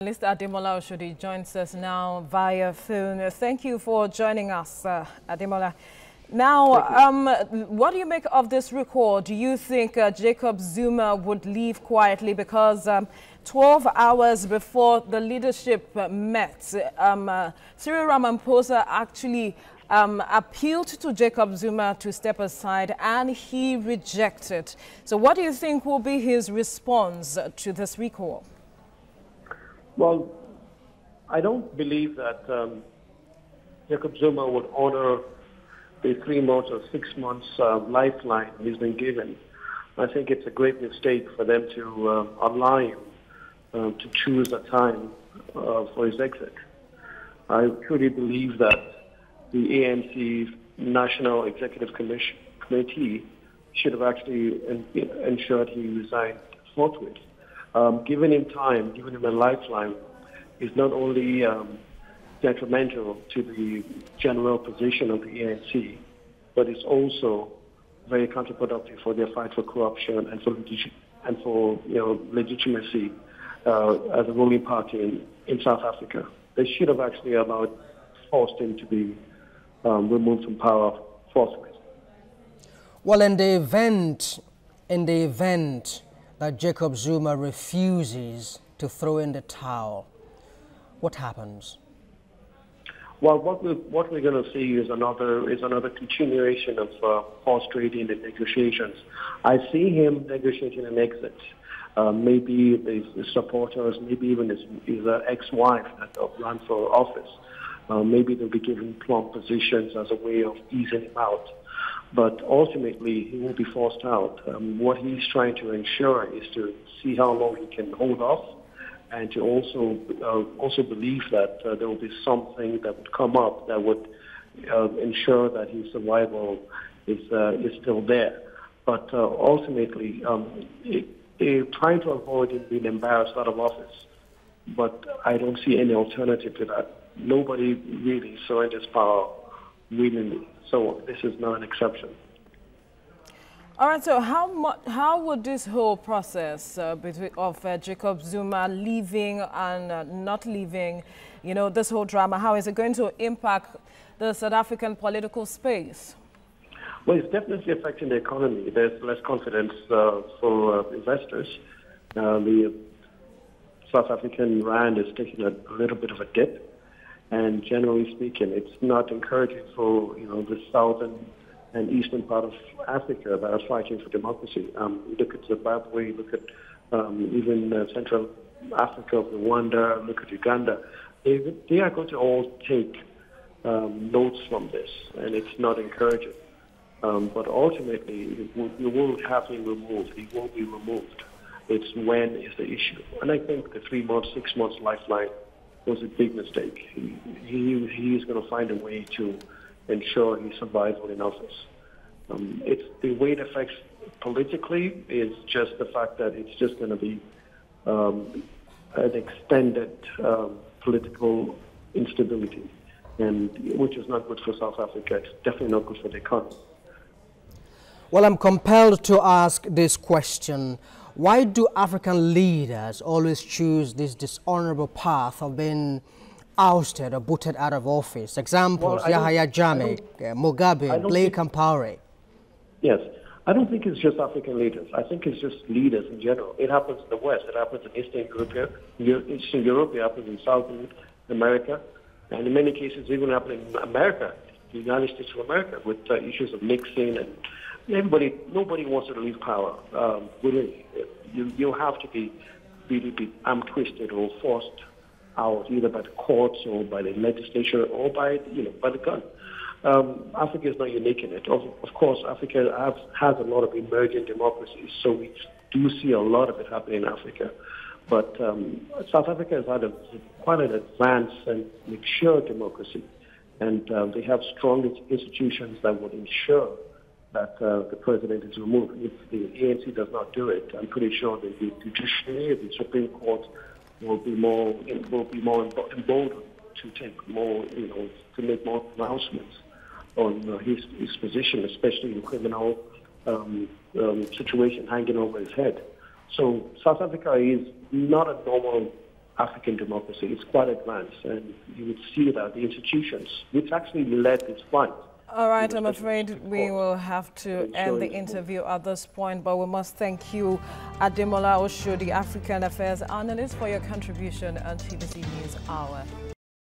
Mr. Ademola Oshodi joins us now via phone. Thank you for joining us, Ademola. Now, what do you make of this recall? Do you think Jacob Zuma would leave quietly? Because 12 hours before the leadership met, Cyril Ramaphosa actually appealed to Jacob Zuma to step aside, and he rejected. So what do you think will be his response to this recall? Well, I don't believe that Jacob Zuma would honor the 3 months or 6 months lifeline he's been given. I think it's a great mistake for them to allow him to choose a time for his exit. I truly believe that the ANC National Executive Committee should have actually ensured he resigned forthwith. Giving him time, giving him a lifeline is not only detrimental to the general position of the ANC, but it's also very counterproductive for their fight for corruption and for legitimacy as a ruling party in South Africa. They should have actually forced him to be removed from power forthwith. Well, in the event that Jacob Zuma refuses to throw in the towel, what happens? Well, what we're going to see is another continuation of horse trading and negotiations. I see him negotiating an exit. Maybe his supporters, maybe even his ex-wife that ran for office. Maybe they'll be given plumb positions as a way of easing him out. But ultimately, he will be forced out. What he's trying to ensure is to see how long he can hold off, and to also believe that there will be something that would come up that would ensure that his survival is still there. But ultimately, trying to avoid him being embarrassed out of office. But I don't see any alternative to that. Nobody really surrenders power willingly. So this is not an exception. All right, so how would this whole process of Jacob Zuma leaving and not leaving, this whole drama, how is it going to impact the South African political space? Well, it's definitely affecting the economy. There's less confidence for investors. The South African rand is taking a little bit of a dip. And generally speaking, it's not encouraging for the southern and eastern part of Africa that are fighting for democracy. Look at Zimbabwe, look at even Central Africa, Rwanda, look at Uganda. They are going to all take notes from this, and it's not encouraging. But ultimately, you will have him removed. He will be removed. It's when is the issue. And I think the 3 months, 6 months lifeline was a big mistake. He is going to find a way to ensure his survival in office. It's the way it affects politically is just the fact that it's just going to be an extended political instability, and which is not good for South Africa. It's definitely not good for the economy. Well, I'm compelled to ask this question. Why do African leaders always choose this dishonorable path of being ousted or booted out of office? Examples, Yahya Jammeh, Mugabe, Blaise Compaoré. Yes. I don't think it's just African leaders. I think it's just leaders in general. It happens in the West. It happens in Eastern Europe. It happens in South America. And in many cases, even happening in America, the United States of America, with issues of Nixon and nobody wants to leave power. Really, you have to be arm twisted or forced out either by the courts or by the legislature or by the gun. Africa is not unique in it. Of course, Africa has a lot of emerging democracies, so we do see a lot of it happening in Africa. But South Africa has had quite an advanced and mature democracy, and they have strong institutions that would ensure that the president is removed. If the ANC does not do it, I'm pretty sure that the judiciary, the Supreme Court, will be more emboldened to take more, to make more pronouncements on his position, especially in criminal situation hanging over his head. So South Africa is not a normal African democracy. It's quite advanced, and you would see that the institutions, which actually led this fight. All right, I'm afraid we will have to end the interview at this point, but we must thank you, Ademola Oshodi, African Affairs Analyst, for your contribution on TVC News Hour.